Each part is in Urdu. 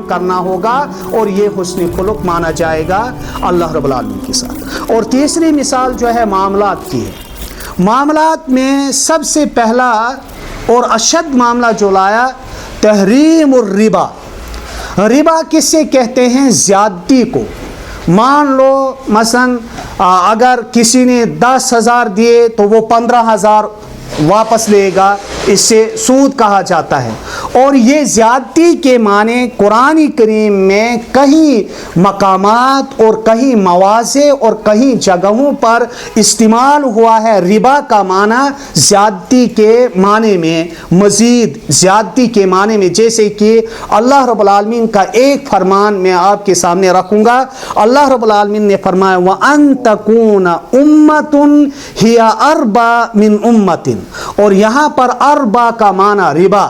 کرنا ہوگا اور یہ حسن خلق مانا جائے گا اللہ رب العالمین کے ساتھ۔ اور تیسری مثال جو ہے معاملات کی ہے۔ معاملات میں سب سے پہلا اور اشد معاملہ جو لایا تحریم الربا۔ ربا کس سے کہتے ہیں؟ زیادتی کو۔ مان لو مثلا اگر کسی نے 10,000 دیے تو وہ 15,000 واپس لے گا، اس سے سود کہا جاتا ہے۔ اور یہ زیادتی کے معنی قرآن کریم میں کہیں مقامات اور کہیں مواضع اور کہیں جگہوں پر استعمال ہوا ہے۔ ربا کا معنی زیادتی کے معنی میں، مزید زیادتی کے معنی میں، جیسے کہ اللہ رب العالمین کا ایک فرمان میں آپ کے سامنے رکھوں گا۔ اللہ رب العالمین نے فرمایا وَأَن تَكُونَ أُمَّةٌ هِيَ أَرْبَى مِنْ أُمَّةٍ، اور یہاں پر اربا کا معنی ربا،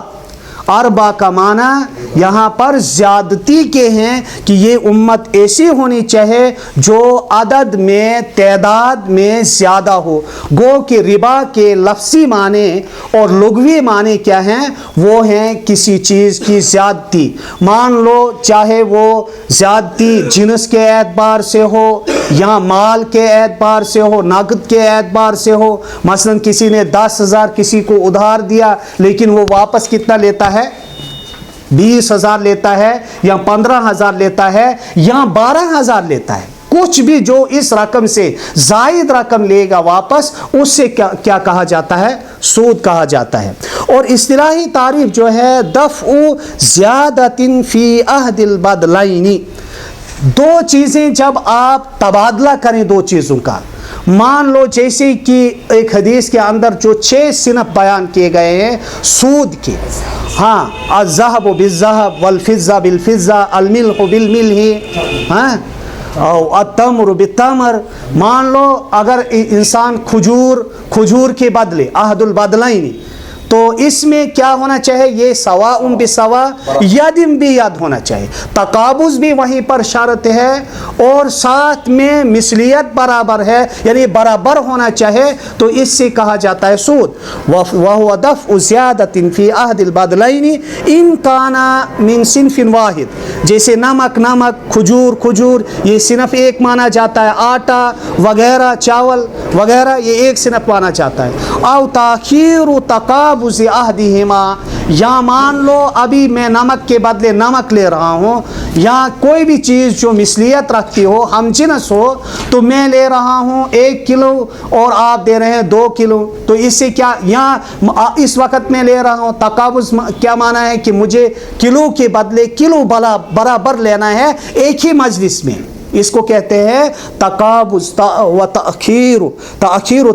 اربا کا معنی یہاں پر زیادتی کے ہیں کہ یہ امت ایسی ہونی چاہے جو عدد میں، تعداد میں زیادہ ہو۔ گو کہ ربا کے لفظی معنی اور لغوی معنی کیا ہیں؟ وہ ہیں کسی چیز کی زیادتی۔ مان لو چاہے وہ زیادتی جنس کے اعتبار سے ہو یا مال کے اعتبار سے ہو، نقد کے اعتبار سے ہو۔ مثلا کسی نے 10,000 کسی کو ادھار دیا لیکن وہ واپس کتنا لیتا ہے؟ 20,000 لیتا ہے یا 15,000 لیتا ہے یا 12,000 لیتا ہے۔ کچھ بھی جو اس رقم سے زائد رقم لے گا واپس، اس سے کیا کہا جاتا ہے؟ سود کہا جاتا ہے۔ اور اصطلاحی تعریف جو ہے دفع زیادۃ فی عہد البدلین، دو چیزیں جب آپ تبادلہ کریں دو چیزوں کا، مان لو جیسے کہ ایک حدیث کے اندر جو 6 صنف بیان کیے گئے ہیں سود کے، ہاں الذهب بالذهب والفضة بالفضة الملح بالملح، ہاں التمر بالتمر۔ مان لو اگر انسان کھجور کے بدلے عہد البدلین، تو اس میں کیا ہونا چاہیے؟ یہ سواء بسواء ید بید ہونا چاہیے۔ تقابض بھی وہیں پر شرط ہے اور ساتھ میں مثلیت برابر ہے، یعنی برابر ہونا چاہے، تو اس سے کہا جاتا ہے سود۔ وَهُوَ دَفْعُ زِيَادَةٍ فِي عَهْدِ الْبَدْلَيْنِ إِن كَانَ مِن صِنْفٍ وَاحِدٍ، جیسے نمک، کھجور، یہ صنف ایک مانا جاتا ہے، آٹا وغیرہ، چاول وغیرہ، یہ ایک صنف مانا جاتا ہے۔ او تاخیر تقابض عہدہما، یا مان لو ابھی میں نمک کے بدلے نمک لے رہا ہوں، یا کوئی بھی چیز جو مثلیت رکھتی ہو، ہم جنس ہو، تو میں لے رہا ہوں 1 کلو اور آپ دے رہے ہیں 2 کلو، تو اس سے کیا، یہاں اس وقت میں لے رہا ہوں، تقابض کیا معنی ہے کہ مجھے کلو کے بدلے کلو برابر لینا ہے ایک ہی مجلس میں۔ اس کو کہتے ہیں تقابض و تاخیر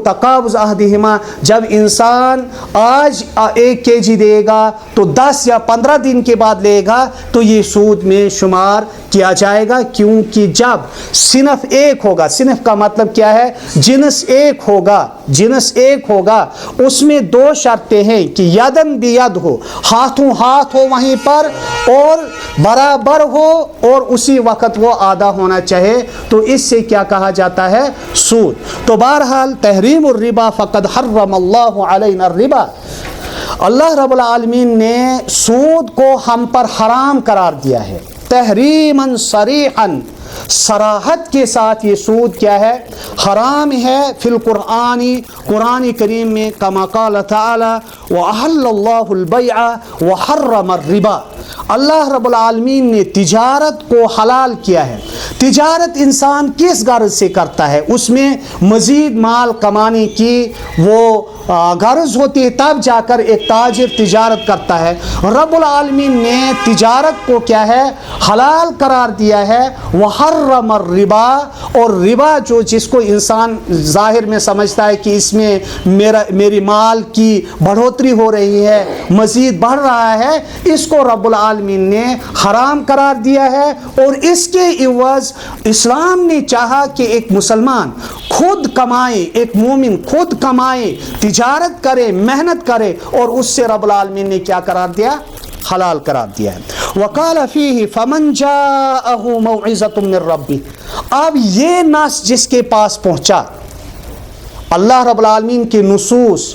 تقابض عہدہما۔ جب انسان آج 1 kg دے گا تو 10 یا 15 دن کے بعد لے گا تو یہ سود میں شمار کیا جائے گا، کیونکہ جب صنف ایک ہوگا، صنف کا مطلب کیا ہے؟ جنس ایک ہوگا، جنس ایک ہوگا، اس میں 2 شرطیں ہیں کہ یدن بید ہو، ہاتھوں ہاتھ ہو وہیں پر، اور برابر ہو، اور اسی وقت وہ آدھا ہونا چاہے، تو اس سے کیا کہا جاتا ہے؟ سود۔ تو بہرحال تحریم الربا فقد حرم اللہ علینا الربا، اللہ رب العالمین نے سود کو ہم پر حرام قرار دیا ہے، تحریما صریحا، صراحت کے ساتھ یہ سود کیا ہے؟ حرام ہے۔ فی القرآن، قرآن کریم میں کما قال تعالی وَأَحَلَّ اللَّهُ الْبَيْعَ وَحَرَّمَ الرِّبَا، اللہ رب العالمین نے تجارت کو حلال کیا ہے۔ تجارت انسان کس غرض سے کرتا ہے؟ اس میں مزید مال کمانے کی وہ غرض ہوتی ہے، تب جا کر ایک تاجر تجارت کرتا ہے۔ رب العالمین نے تجارت کو کیا ہے؟ حلال قرار دیا ہے۔ وحرم الربا، اور ربا جو جس کو انسان ظاہر میں سمجھتا ہے کہ اس میں میری مال کی بڑھوتری ہو رہی ہے، مزید بڑھ رہا ہے، اس کو رب العالمین نے حرام قرار دیا ہے۔ اور اس کے عوض اسلام نے چاہا کہ ایک مسلمان خود کمائے، ایک مومن خود کمائے، تجارت کرے، محنت کرے، اور اس سے رب العالمین نے کیا قرار دیا؟ حلال قرار دیا ہے۔ وقال فیہ فمن جاءہ موعظۃ من ربہ، اب یہ نص جس کے پاس پہنچا، اللہ رب العالمین کی نصوص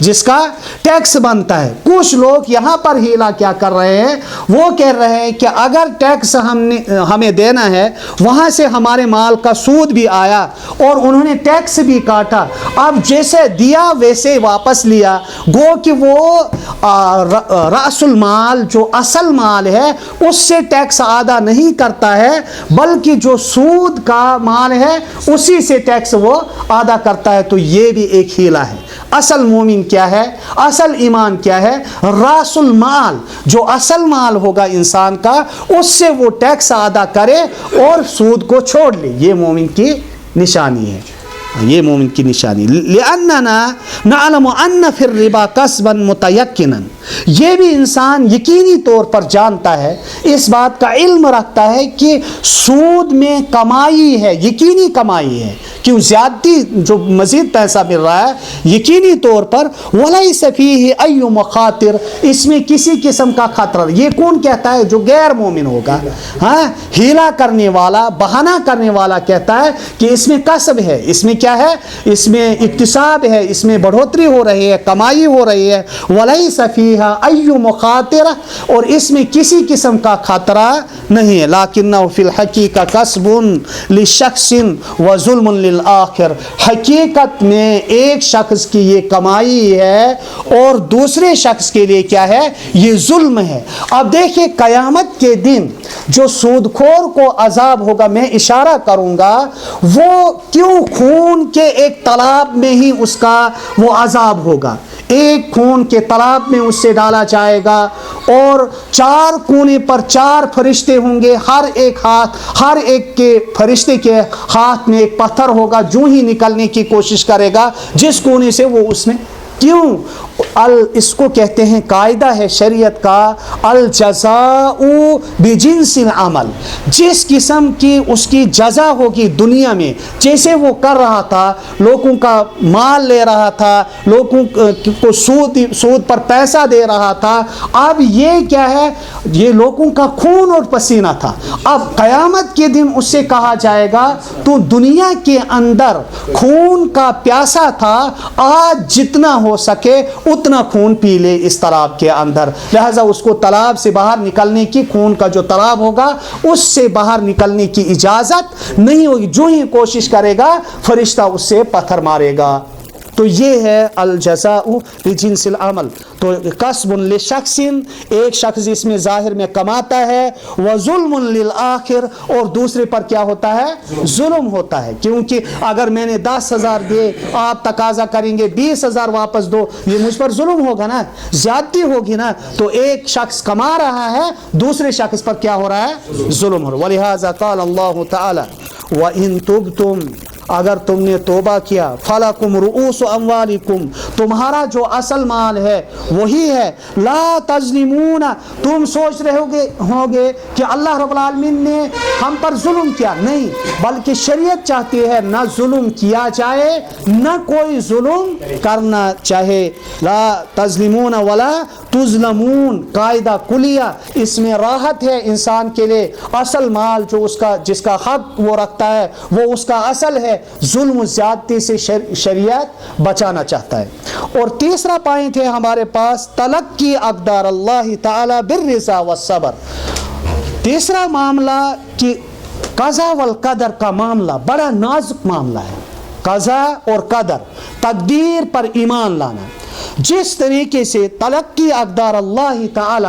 جس کا ٹیکس بنتا ہے. کچھ لوگ یہاں پر ہیلا کیا کر رہے ہیں, وہ کہہ رہے ہیں کہ اگر ٹیکس ہمیں دینا ہے, وہاں سے ہمارے مال کا سود بھی آیا اور انہوں نے ٹیکس بھی کاٹا, اب جیسے دیا ویسے واپس لیا, گو کہ وہ رأس المال جو اصل مال ہے اس سے ٹیکس ادا نہیں کرتا ہے, بلکہ جو سود کا مال ہے اسی سے ٹیکس وہ ادا کرتا ہے. تو یہ بھی ایک ہیلا ہے. اصل مومن کیا ہے, اصل ایمان کیا ہے؟ راس المال, جو اصل مال ہوگا انسان کا اس سے وہ ٹیکس ادا کرے اور سود کو چھوڑ لے. یہ مومن کی نشانی ہے, یہ مومن کی نشانی. لِأَنَّنَا نَعْلَمُ أَنَّ فِي الرِّبَا كَسْبًا مُتَيَقِّنًا, یہ بھی انسان یقینی طور پر جانتا ہے, اس بات کا علم رکھتا ہے کہ سود میں کمائی ہے, یقینی کمائی ہے. کیوں؟ زیادتی جو مزید پیسہ مل رہا ہے یقینی طور پر. وَلَيْسَ فِيهِ أَيُّ مُخَاطِرٍ, اس میں کسی قسم کا خطرہ. یہ کون کہتا ہے؟ جو غیر مومن ہوگا, ہاں, ہیلا کرنے والا, بہانہ کرنے والا کہتا ہے کہ اس میں کسب ہے, اس میں کیا ہے, اس میں اکتساب ہے, اس میں بڑھوتری ہو رہی ہے, کمائی ہو رہی ہے. وَلَيْسَ فِيهَا أَيُّ مُخَاطِرٍ, اور اس میں کسی قسم کا خطرہ نہیں ہے. لَكِنَّهُ فِي الْحَقِيقَةِ كَسْبٌ لِشَخْصٍ وَظُلْمٌ لِلْآخِرِ, حقیقت میں ایک شخص کی یہ کمائی ہے اور دوسرے شخص کے لیے کیا ہے؟ یہ ظلم ہے. اب دیکھیں قیامت کے دن جو سود خور کو عذاب ہوگا, میں اشارہ کروں گا, وہ کیوں خون کے ایک تالاب میں ہی اس کا وہ عذاب ہوگا. ایک خون کے تالاب میں اس سے ڈالا جائے گا اور 4 کونے پر 4 فرشتے ہوں گے, ہر ایک کے فرشتے کے ہاتھ میں ایک پتھر ہوگا, جو ہی نکلنے کی کوشش کرے گا جس کونے سے وہ اس میں. کیوں؟ اس کو کہتے ہیں, قاعدہ ہے شریعت کا, الجزاء بجنس العمل, جس قسم کی اس کی جزا ہوگی دنیا میں, جیسے وہ کر رہا تھا, لوگوں کا مال لے رہا تھا, لوگوں کو سود پر پیسہ دے رہا تھا, اب یہ کیا ہے؟ یہ لوگوں کا خون اور پسینہ تھا. اب قیامت کے دن اس سے کہا جائے گا تو دنیا کے اندر خون کا پیاسا تھا, آج جتنا ہو سکے اتنا خون پی لے اس تالاب کے اندر. لہذا اس کو تالاب سے باہر نکلنے کی, خون کا جو تالاب ہوگا اس سے باہر نکلنے کی اجازت نہیں ہوگی. جو ہی کوشش کرے گا فرشتہ اس سے پتھر مارے گا. تو یہ ہے الجزاء بجنس العمل. تو کسب لشخص, ایک شخص اس میں ظاہر میں کماتا ہے, وظلم للآخر, اور دوسرے پر کیا ہوتا ہے؟ ظلم ہوتا ہے. کیونکہ اگر میں نے 10,000 دیے, آپ تقاضا کریں گے 20,000 واپس دو, یہ مجھ پر ظلم ہوگا نا, زیادتی ہوگی نا. تو ایک شخص کما رہا ہے, دوسرے شخص پر کیا ہو رہا ہے؟ ظلم ہو رہا ہے. وَلِهَذَا قَالَ اللَّهُ تَعَالَى وَإِن تُبْتُمْ, اگر تم نے توبہ کیا, فَلَكُمْ رُؤُوسُ أَمْوَالِكُمْ, تمہارا جو اصل مال ہے وہی ہے, لا تظلمون, تم سوچ رہے ہوگے کہ اللہ رب العالمین نے ہم پر ظلم کیا. نہیں, بلکہ شریعت چاہتی ہے نہ ظلم کیا جائے, نہ کوئی ظلم کرنا چاہے. لا تظلمون ولا تظلمون, قاعدہ کلیہ, اس میں راحت ہے انسان کے لیے. اصل مال جو جس کا حق وہ رکھتا ہے وہ اس کا اصل ہے. ظلم و زیادتی سے شریعت بچانا چاہتا ہے. اور تیسرا پوائنٹ ہے ہمارے پاس, تلقی اقدار اللہ تعالی بالرضا والصبر. تیسرا معاملہ کہ قضا والقدر کا معاملہ بڑا نازک معاملہ ہے. قضا اور قدر, تقدیر پر ایمان لانا. جس طریقے سے تلقی اقدار اللہ تعالی,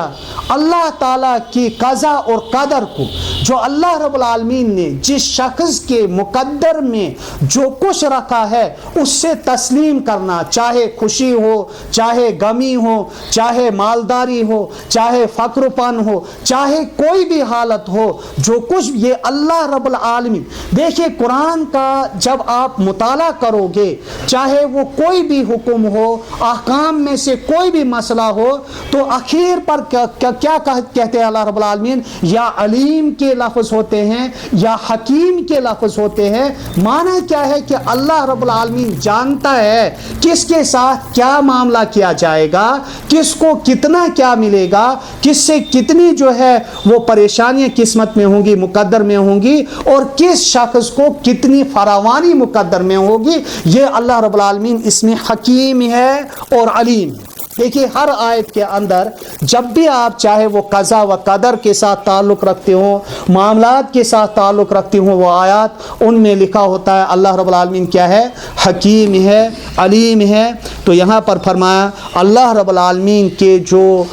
اللہ تعالیٰ کی قضا اور قدر کو, جو اللہ رب العالمین نے جس شخص کے مقدر میں جو کچھ رکھا ہے اس سے تسلیم کرنا, چاہے خوشی ہو, چاہے غمی ہو, چاہے مالداری ہو, چاہے فقر پن ہو, چاہے کوئی بھی حالت ہو, جو کچھ یہ اللہ رب العالمین. دیکھیے قرآن کا جب آپ مطالعہ کرو گے, چاہے وہ کوئی بھی حکم ہو, احکام میں سے کوئی بھی مسئلہ ہو, تو اخیر پر کیا کہتے ہیں اللہ رب العالمین؟ یا علیم کے لفظ ہوتے ہیں یا حکیم کے لفظ ہوتے ہیں، معنی کیا ہے کہ اللہ رب العالمین جانتا ہے کس کے ساتھ کیا معاملہ کیا جائے گا، کس کو کتنا کیا ملے گا، کس سے کتنی جو ہے وہ پریشانیاں قسمت میں ہوں گی، مقدر میں ہوں گی، اور کس شخص کو کتنی فراوانی مقدر میں ہوگی۔ یہ اللہ رب العالمین اس میں حکیم ہے اور علیم ہے۔ دیکھیے ہر آیت کے اندر جب بھی آپ چاہے وہ قضا و قدر کے ساتھ تعلق رکھتے ہوں، معاملات کے ساتھ تعلق رکھتے ہوں، وہ آیات ان میں لکھا ہوتا ہے اللہ رب العالمین کیا ہے، حکیم ہے، علیم ہے۔ تو یہاں پر فرمایا اللہ رب العالمین کے جو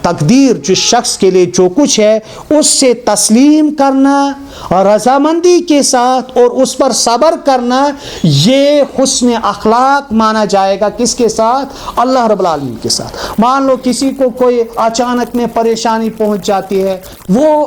تقدیر، جس شخص کے لیے جو کچھ ہے اس سے تسلیم کرنا اور رضامندی کے ساتھ اور اس پر صبر کرنا، یہ حسن اخلاق مانا جائے گا۔ کس کے ساتھ؟ اللہ رب العالمین کے ساتھ۔ مان لو کسی کو کوئی اچانک میں پریشانی پہنچ جاتی ہے، وہ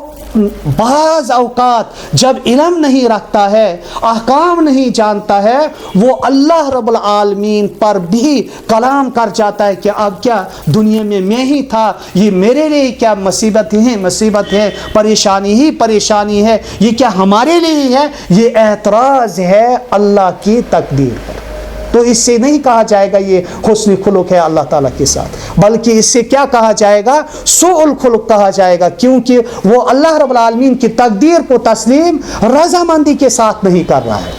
بعض اوقات جب علم نہیں رکھتا ہے، احکام نہیں جانتا ہے، وہ اللہ رب العالمین پر بھی کلام کر جاتا ہے کہ اب کیا دنیا میں میں ہی تھا، یہ میرے لیے کیا مصیبت ہے، پریشانی ہی پریشانی ہے، یہ کیا ہمارے لیے ہے؟ یہ اعتراض ہے اللہ کی تقدیر پر۔ تو اس سے نہیں کہا جائے گا یہ حسن خلق ہے اللہ تعالیٰ کے ساتھ، بلکہ اس سے کیا کہا جائے گا؟ سوء الخلق کہا جائے گا، کیونکہ وہ اللہ رب العالمین کی تقدیر کو تسلیم رضامندی کے ساتھ نہیں کر رہا ہے۔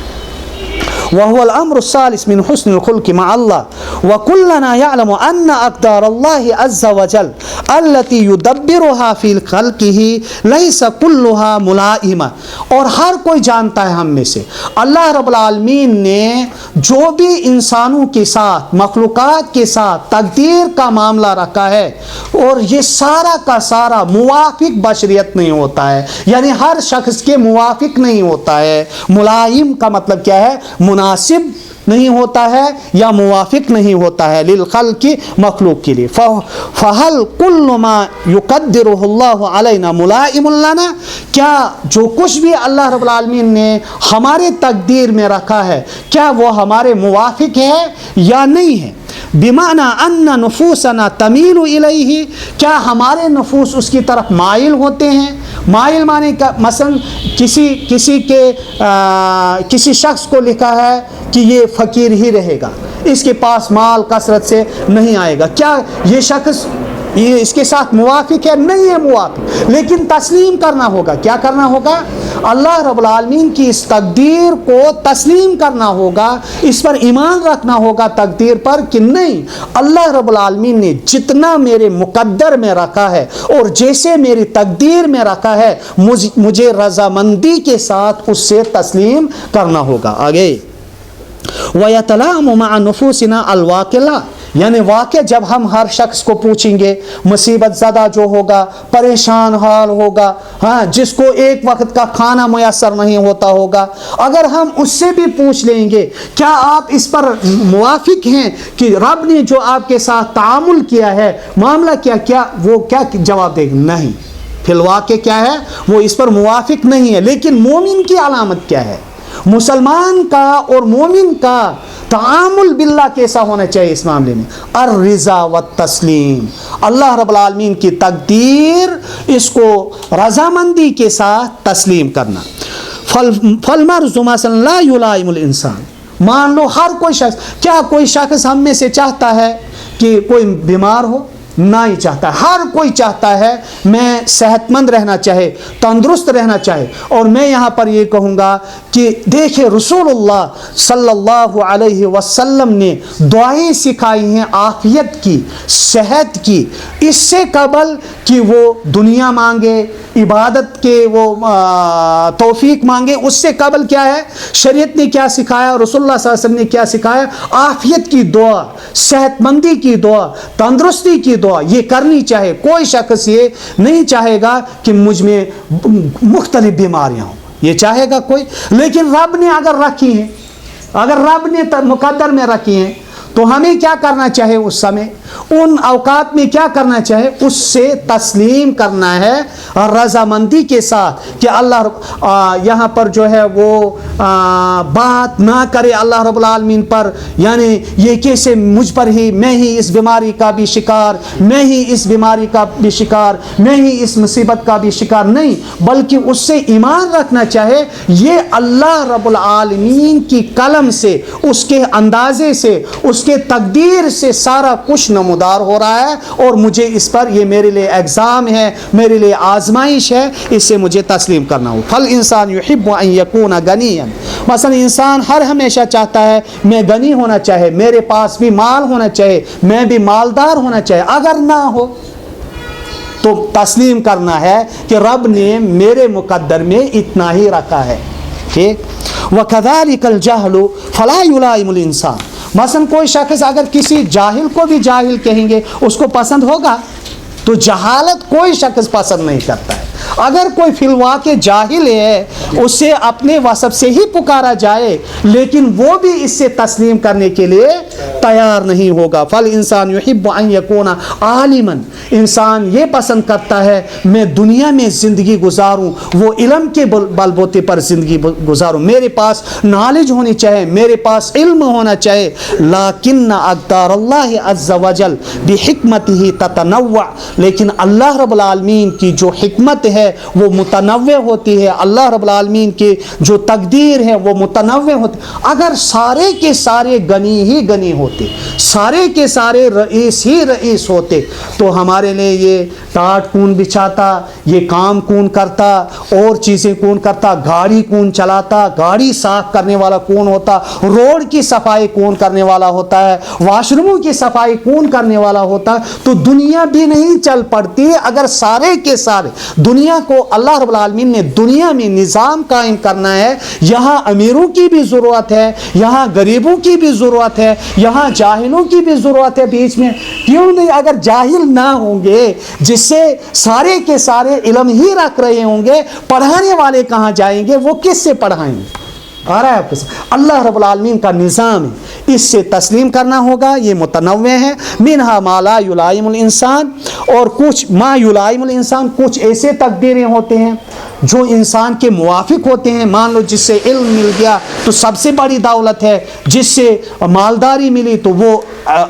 وهو الأمر الثالث من حسن الخلق مع الله، وكلنا يعلم أن أقدار الله عز وجل التي يدبرها في خلقه ليس كلها ملائمة۔ اور ہر کوئی جانتا ہے ہم میں سے اللہ رب العالمین نے جو بھی انسانوں کے ساتھ، مخلوقات کے ساتھ تقدیر کا معاملہ رکھا ہے، اور یہ سارا کا سارا موافق بشریت نہیں ہوتا ہے، یعنی ہر شخص کے موافق نہیں ہوتا ہے۔ ملائم کا مطلب کیا ہے؟ مناسب نہیں ہوتا ہے یا موافق نہیں ہوتا ہے، للخلق مخلوق کے لیے۔ فہل کل ما یقدرہ اللہ علینا ملائم لنا، کیا جو کچھ بھی اللہ رب العالمین نے ہمارے تقدیر میں رکھا ہے کیا وہ ہمارے موافق ہے یا نہیں ہے؟ بمعنی ان نفوسنا تمیل الیہ، کیا ہمارے نفوس اس کی طرف مائل ہوتے ہیں؟ مائل معنی کا مثلا کسی شخص کو لکھا ہے کہ یہ فقیر ہی رہے گا، اس کے پاس مال کثرت سے نہیں آئے گا، کیا یہ شخص یہ اس کے ساتھ موافق ہے؟ نہیں ہے موافق، لیکن تسلیم کرنا ہوگا۔ کیا کرنا ہوگا؟ اللہ رب العالمین کی اس تقدیر کو تسلیم کرنا ہوگا، اس پر ایمان رکھنا ہوگا تقدیر پر کہ نہیں، اللہ رب العالمین نے جتنا میرے مقدر میں رکھا ہے اور جیسے میری تقدیر میں رکھا ہے، مجھے رضامندی کے ساتھ اس سے تسلیم کرنا ہوگا۔ آگے وَيَتَلَامُ مَعَ نُفُوسِنَا الْوَاقِلَةِ، یعنی واقع جب ہم ہر شخص کو پوچھیں گے، مصیبت زدہ جو ہوگا، پریشان حال ہوگا، ہاں جس کو ایک وقت کا کھانا میسر نہیں ہوتا ہوگا، اگر ہم اس سے بھی پوچھ لیں گے کیا آپ اس پر موافق ہیں کہ رب نے جو آپ کے ساتھ تعامل کیا ہے، معاملہ کیا وہ کیا جواب دے گا؟ نہیں۔ فی الواقع کیا ہے؟ وہ اس پر موافق نہیں ہے۔ لیکن مومن کی علامت کیا ہے؟ مسلمان کا اور مومن کا تعامل باللہ کیسا ہونا چاہیے اس معاملے میں؟ الرضا والتسلیم، اللہ رب العالمین کی تقدیر اس کو رضامندی کے ساتھ تسلیم کرنا۔ فالمرض مثلا لا یلائم الانسان، مان لو ہر کوئی شخص، کیا کوئی شخص ہم میں سے چاہتا ہے کہ کوئی بیمار ہو؟ نہیں چاہتا۔ ہر کوئی چاہتا ہے میں صحت مند رہنا چاہے، تندرست رہنا چاہے۔ اور میں یہاں پر یہ کہوں گا کہ دیکھیں رسول اللہ صلی اللہ علیہ وسلم نے دعائیں سکھائی ہیں عافیت کی، صحت کی، اس سے قبل کہ وہ دنیا مانگے، عبادت کے وہ توفیق مانگے، اس سے قبل کیا ہے؟ شریعت نے کیا سکھایا؟ رسول اللہ صلی اللہ علیہ وسلم نے کیا سکھایا؟ عافیت کی دعا، صحت مندی کی دعا، تندرستی کی دعا یہ کرنی چاہے۔ کوئی شخص یہ نہیں چاہے گا کہ مجھ میں مختلف بیماریاں ہوں، یہ چاہے گا کوئی؟ لیکن رب نے اگر رکھی ہیں، اگر رب نے مقدر میں رکھی ہیں، تو ہمیں کیا کرنا چاہے اس سمے، ان اوقات میں کیا کرنا چاہے، اس سے تسلیم کرنا ہے رضامندی کے ساتھ کہ اللہ یہاں پر جو ہے وہ بات نہ کرے اللہ رب العالمین پر، یعنی یہ کیسے مجھ پر ہی، میں ہی اس بیماری کا بھی شکار، میں ہی اس بیماری کا بھی شکار، میں ہی اس مصیبت کا بھی شکار، نہیں، بلکہ اس سے ایمان رکھنا چاہے یہ اللہ رب العالمین کی قلم سے، اس کے اندازے سے، اس کے تقدیر سے سارا کچھ نمودار ہو رہا ہے، اور مجھے اس پر، یہ میرے لیے ایگزام ہے، میرے لیے آزمائش ہے، اس سے مجھے تسلیم کرنا ہو۔ فل انسان یحب ان یکون غنیا، مثلا انسان ہر ہمیشہ چاہتا ہے میں غنی ہونا چاہے، میرے پاس بھی مال ہونا چاہے، میں بھی مالدار ہونا چاہے، اگر نہ ہو تو تسلیم کرنا ہے کہ رب نے میرے مقدر میں اتنا ہی رکھا ہے، ٹھیک۔ وَكَذَلِكَ الْجَهْلُ فَلَا يُلَائِمُ الْإِنسان، مثلا کوئی شخص اگر کسی جاہل کو بھی جاہل کہیں گے اس کو پسند ہوگا؟ تو جہالت کوئی شخص پسند نہیں کرتا ہے۔ اگر کوئی فی الواقع جاہل ہے، اسے اپنے وصف سے ہی پکارا جائے، لیکن وہ بھی اس سے تسلیم کرنے کے لیے تیار نہیں ہوگا۔ فَالْإِنسَانُ يُحِبُّ أَن يَكُونَ عَالِمًا، انسان یہ پسند کرتا ہے میں دنیا میں زندگی گزاروں، وہ علم کے بل بوتے پر زندگی گزاروں، میرے پاس نالج ہونی چاہے، میرے پاس علم ہونا چاہے، لیکن اقدار اللہ عز وجل بحکمتہ تتنوع، لیکن اللہ رب العالمین کی جو حکمت ہے وہ متنوع ہوتی ہے، اللہ رب العالمین کی جو تقدیر ہے وہ متنوع ہوتی۔ اگر سارے کے سارے غنی ہی غنی ہوتے، سارے کے سارے رئیس ہی رئیس ہوتے، تو ہمارے لیے یہ ٹاٹ کون بچھاتا، یہ کام کون کرتا، اور چیزیں کون کرتا، گاڑی کون چلاتا، گاڑی صاف کرنے والا کون ہوتا، روڈ کی صفائی کون کرنے والا ہوتا ہے، واش روموں کی صفائی کون کرنے والا ہوتا ہے، تو دنیا بھی نہیں چل پڑتی اگر سارے کے سارے دنیا کو اللہ رب العالمین نے دنیا میں نظام قائم کرنا ہے، یہاں امیروں کی بھی ضرورت ہے، یہاں غریبوں کی بھی ضرورت ہے، یہاں جاہلوں کی بھی ضرورت ہے بیچ میں، کیوں نہیں؟ اگر جاہل نہ ہوں گے جس سے سارے کے سارے علم ہی رکھ رہے ہوں گے، پڑھانے والے کہاں جائیں گے، وہ کس سے پڑھائیں گے؟ آ رہا ہے آپ کے ساتھ؟ اللہ رب العالمین کا نظام ہے، اس سے تسلیم کرنا ہوگا، یہ متنوع ہے۔ منہا ما لا یلائم الانسان، اور کچھ ما یلائم الانسان، کچھ ایسے تقدیریں ہوتے ہیں جو انسان کے موافق ہوتے ہیں، مان لو جس سے علم مل گیا تو سب سے بڑی دولت ہے، جس سے مالداری ملی تو وہ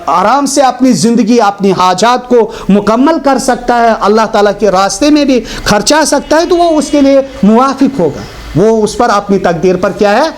آرام سے اپنی زندگی، اپنی حاجات کو مکمل کر سکتا ہے، اللہ تعالیٰ کے راستے میں بھی خرچا سکتا ہے، تو وہ اس کے لیے موافق ہوگا، وہ اس پر اپنی تقدیر پر کیا ہے،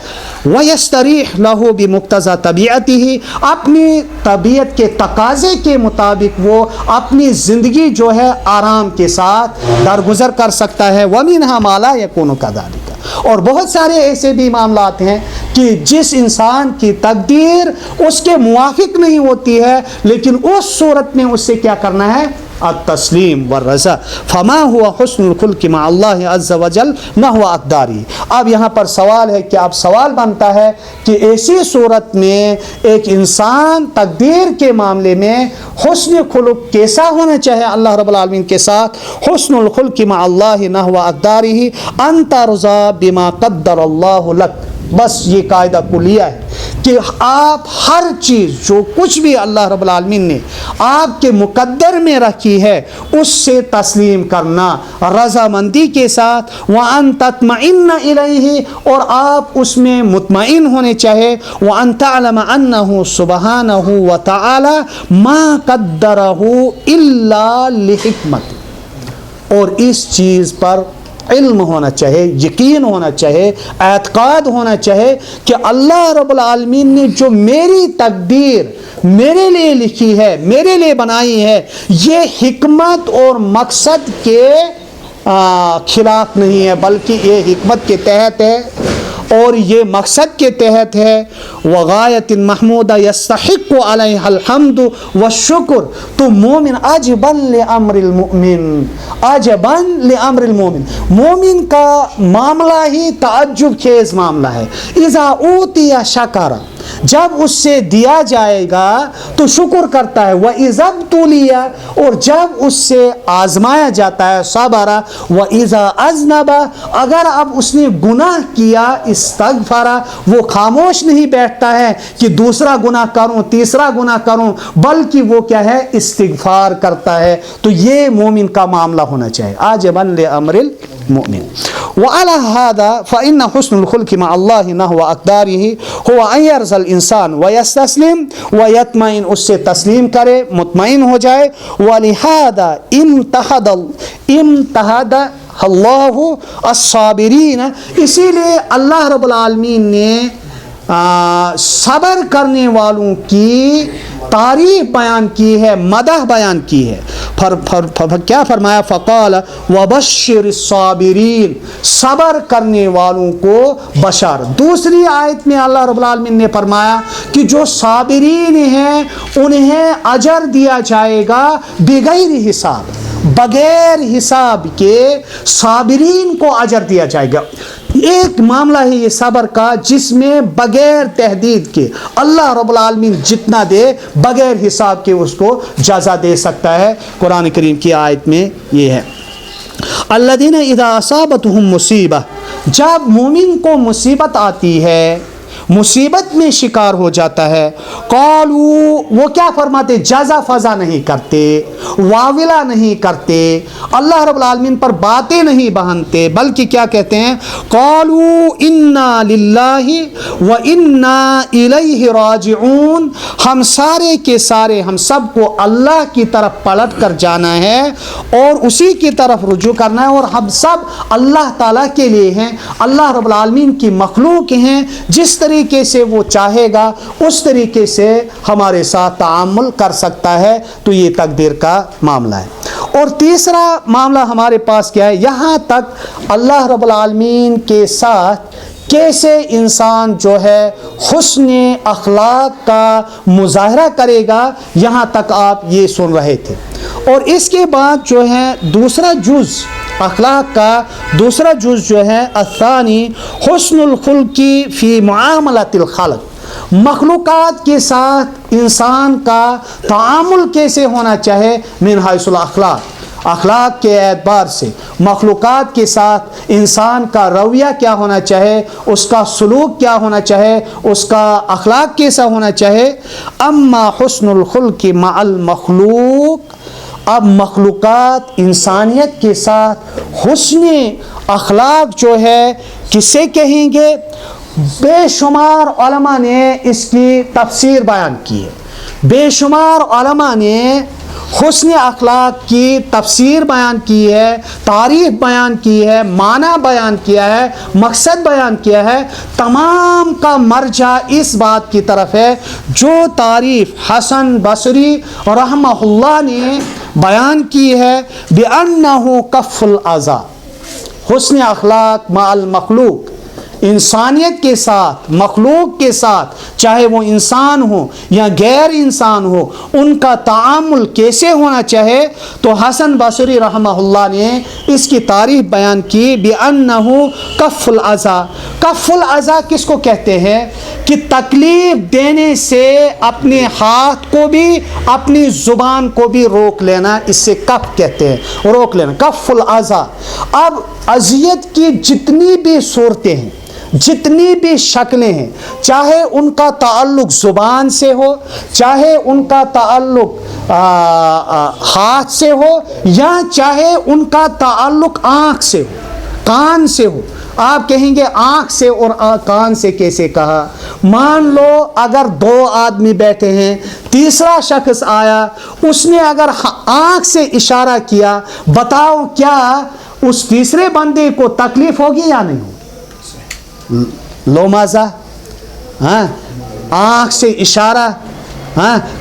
وَيَسْتَرِيحُ لَهُ بِمُقْتَضَى طَبِيعَتِهِ، اپنی طبیعت کے تقاضے کے مطابق وہ اپنی زندگی جو ہے آرام کے ساتھ درگزر کر سکتا ہے۔ وَمِنْهَا مَا لَا يَكُونُ كَذَلِكَ، اور بہت سارے ایسے بھی معاملات ہیں کہ جس انسان کی تقدیر اس کے موافق نہیں ہوتی ہے، لیکن اس صورت میں اس سے کیا کرنا ہے، التسلیم والرضا۔ فما ہوا حسن الخلق مع اللہ عز وجل نحو اقداری۔ اب یہاں پر سوال ہے کہ اب سوال بنتا ہے کہ ایسی صورت میں ایک انسان تقدیر کے معاملے میں حسن خلق کیسا ہونا چاہے اللہ رب العالمین کے ساتھ؟ حسن الخلق مع اللہ نحو اقداری ان ترضى بما قدر اللہ لک، بس یہ قاعدہ کلیہ ہے کہ آپ ہر چیز جو کچھ بھی اللہ رب العالمین نے آپ کے مقدر میں رکھی ہے اس سے تسلیم کرنا رضامندی کے ساتھ، وَأَن تَطْمَئِنَّ إِلَيْهِ، اور آپ اس میں مطمئن ہونے چاہے، وَأَن تَعْلَمَ أَنَّهُ سُبْحَانَهُ وَتَعَالَى مَا قَدَّرَهُ إِلَّا لِحِكْمَتِ، اور اس چیز پر علم ہونا چاہے، یقین ہونا چاہے، اعتقاد ہونا چاہے کہ اللہ رب العالمین نے جو میری تقدیر میرے لیے لکھی ہے، میرے لیے بنائی ہے، یہ حکمت اور مقصد کے خلاف نہیں ہے، بلکہ یہ حکمت کے تحت ہے اور یہ مقصد کے تحت ہے۔ وغایت محمودہ یستحق علیہ الحمد والشکر، تو مومن عجبا لامر المؤمن، عجبا لامر المؤمن، مومن کا معاملہ ہی تعجب خیز معاملہ ہے۔ اذا اوتی شکر، جب اس سے دیا جائے گا تو شکر کرتا ہے، وَإِذَا ابْتُلِيَ اور جب اس سے آزمایا جاتا ہے صبر، وَإِذَا أَذْنَبَ اگر اب اس نے گناہ کیا استغفر وہ خاموش نہیں بیٹھتا ہے کہ دوسرا گناہ کروں تیسرا گناہ کروں، بلکہ وہ کیا ہے استغفار کرتا ہے۔ تو یہ مومن کا معاملہ ہونا چاہیے، عاجبا لأمر المؤمن۔ وعلى هذا فإن حسن الخلق مع الله نحو أقداره هو أن يرضى الإنسان ويستسلم ويطمئن، اس سے تسلیم کرے مطمئن ہو جائے۔ ولهذا امتحد اللہ الصابرین، اسی لیے اللہ رب العالمین نے صبر کرنے والوں کی تعریف بیان کی ہے، مدح بیان کی ہے۔ کیا فرمایا؟ فقال وبشر الصابرین، صبر کرنے والوں کو بشارت۔ دوسری آیت میں اللہ رب العالمین نے فرمایا کہ جو صابرین ہیں انہیں اجر دیا جائے گا بغیر حساب، بغیر حساب کے صابرین کو اجر دیا جائے گا۔ ایک معاملہ ہے یہ صبر کا جس میں بغیر تحدید کے اللہ رب العالمین جتنا دے بغیر حساب کے اس کو جزا دے سکتا ہے۔ قرآن کریم کی آیت میں یہ ہے، الذین اذا اصابتہم مصیبہ، جب مومن کو مصیبت آتی ہے، مصیبت میں شکار ہو جاتا ہے، قالوا وہ کیا فرماتے؟ جزا فضا نہیں کرتے، واویلا نہیں کرتے، اللہ رب العالمین پر باتیں نہیں بہانتے، بلکہ کیا کہتے ہیں؟ قالوا انا للہ و انا الیہ راجعون، ہم سارے کے سارے ہم سب کو اللہ کی طرف پلٹ کر جانا ہے اور اسی کی طرف رجوع کرنا ہے، اور ہم سب اللہ تعالیٰ کے لیے ہیں، اللہ رب العالمین کی مخلوق ہیں، جس طریقے سے وہ چاہے گا اس طریقے سے ہمارے ساتھ تعامل کر سکتا ہے۔ تو یہ تقدیر کا معاملہ ہے۔ اور تیسرا معاملہ ہمارے پاس کیا ہے؟ یہاں تک اللہ رب العالمین کے ساتھ کیسے انسان جو ہے حسن اخلاق کا مظاہرہ کرے گا، یہاں تک آپ یہ سن رہے تھے۔ اور اس کے بعد جو ہے دوسرا جز اخلاق کا دوسرا جز جو ہے الثانی حسن الخلق فی معاملۃ الخلق، مخلوقات کے ساتھ انسان کا تعامل کیسے ہونا چاہے، من حیث الاخلاق، اخلاق کے اعتبار سے مخلوقات کے ساتھ انسان کا رویہ کیا ہونا چاہے، اس کا سلوک کیا ہونا چاہے، اس کا اخلاق کیسا ہونا چاہے۔ اما حسن الخلق مع المخلوق، اب مخلوقات انسانیت کے ساتھ حسن اخلاق جو ہے کسے کہیں گے؟ بے شمار علماء نے اس کی تفسیر بیان کی ہے، بے شمار علماء نے حسن اخلاق کی تفسیر بیان کی ہے، تعریف بیان کی ہے، معنی بیان کیا ہے، مقصد بیان کیا ہے۔ تمام کا مرجع اس بات کی طرف ہے جو تعریف حسن بصری رحمہ اللہ نے بیان کی ہے، بِأَنَّهُ کَفُّ الْأَذَى، حسن اخلاق مع المخلوق، انسانیت کے ساتھ مخلوق کے ساتھ، چاہے وہ انسان ہو یا غیر انسان ہو، ان کا تعامل کیسے ہونا چاہے۔ تو حسن بصری رحمہ اللہ نے اس کی تعریف بیان کی، بِأَنَّهُ کَفُّ الْأَذَى، کف الأذى کس کو کہتے ہیں؟ کہ تکلیف دینے سے اپنے ہاتھ کو بھی اپنی زبان کو بھی روک لینا، اس سے کف کہتے ہیں، روک لینا، کف الأذى۔ اب اذیت کی جتنی بھی صورتیں ہیں، جتنی بھی شکلیں ہیں، چاہے ان کا تعلق زبان سے ہو، چاہے ان کا تعلق ہاتھ سے ہو، یا چاہے ان کا تعلق آنکھ سے ہو، کان سے ہو۔ آپ کہیں گے آنکھ سے اور کان سے کیسے کہا؟ مان لو اگر دو آدمی بیٹھے ہیں، تیسرا شخص آیا، اس نے اگر آنکھ سے اشارہ کیا، بتاؤ کیا اس تیسرے بندے کو تکلیف ہوگی یا نہیں ہوگی؟ لو مازہ، ہاں، آنکھ سے اشارہ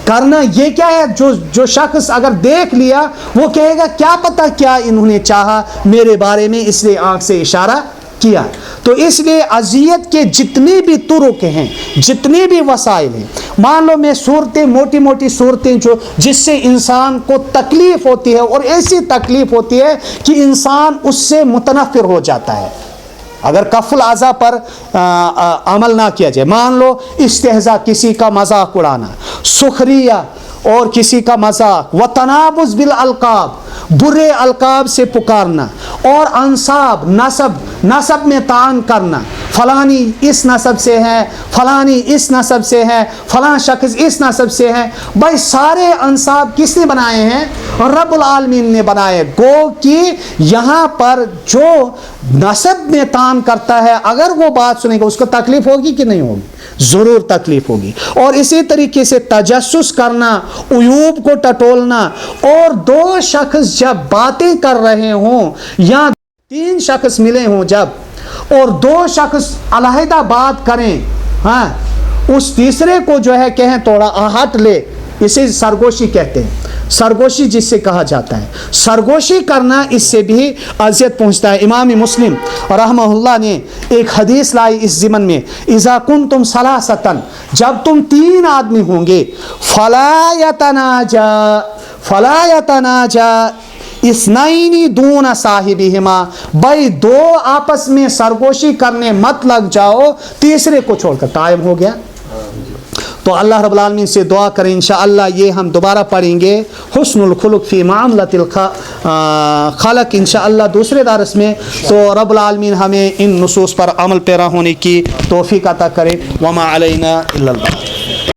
کرنا، یہ کیا ہے؟ جو شخص اگر دیکھ لیا وہ کہے گا کیا پتہ کیا انہوں نے چاہا میرے بارے میں، اس لیے آنکھ سے اشارہ کیا۔ تو اس لیے اذیت کے جتنے بھی طرق ہیں، جتنے بھی وسائل ہیں، مان لو میں صورتیں، موٹی موٹی صورتیں جو جس سے انسان کو تکلیف ہوتی ہے، اور ایسی تکلیف ہوتی ہے کہ انسان اس سے متنفر ہو جاتا ہے، اگر کف الاعضاء پر عمل نہ کیا جائے، مان لو استہزاء، کسی کا مذاق اڑانا، سخریہ اور کسی کا مذاق، وتنابز بالالقاب، برے القاب سے پکارنا، اور انصاب، نسب میں طعن کرنا، فلانی اس نسب سے ہے، فلانی اس نسب سے ہے، فلاں شخص اس نسب سے ہے۔ بھائی سارے انصاب کس نے بنائے ہیں؟ رب العالمین نے بنائے۔ گو کہ یہاں پر جو نسب میں طعن کرتا ہے اگر وہ بات سنے گا اس کو تکلیف ہوگی کہ نہیں ہوگی؟ ضرور تکلیف ہوگی۔ اور اسی طریقے سے تجسس کرنا، عیوب کو ٹٹولنا، اور دو شخص جب باتیں کر رہے ہوں یا تین شخص ملے ہوں جب، اور دو شخص علیحدہ بات کریں، ہاں، اس تیسرے کو جو ہے کہیں تھوڑا ہٹ لے، اسے سرگوشی کہتے ہیں، سرگوشی جس سے کہا جاتا ہے۔ سرگوشی کرنا اس سے بھی اذیت پہنچتا ہے۔ امام مسلم رحمہ اللہ نے ایک حدیث لائی اس ضمن میں، اذا کنتم ثلاثۃ، جب تم تین آدمی ہوں گے، فلا یتناجا اثنین دون صاحبہما، بھائی دو آپس میں سرگوشی کرنے مت لگ جاؤ تیسرے کو چھوڑ کر۔ ٹائم ہو گیا، تو اللہ رب العالمین سے دعا کریں انشاءاللہ یہ ہم دوبارہ پڑھیں گے، حسن الخلق فی معاملۃ الخلق انشاءاللہ دوسرے درس میں۔ تو رب العالمین ہمیں ان نصوص پر عمل پیرا ہونے کی توفیق عطا کرے۔ وما علینا الا البلاغ۔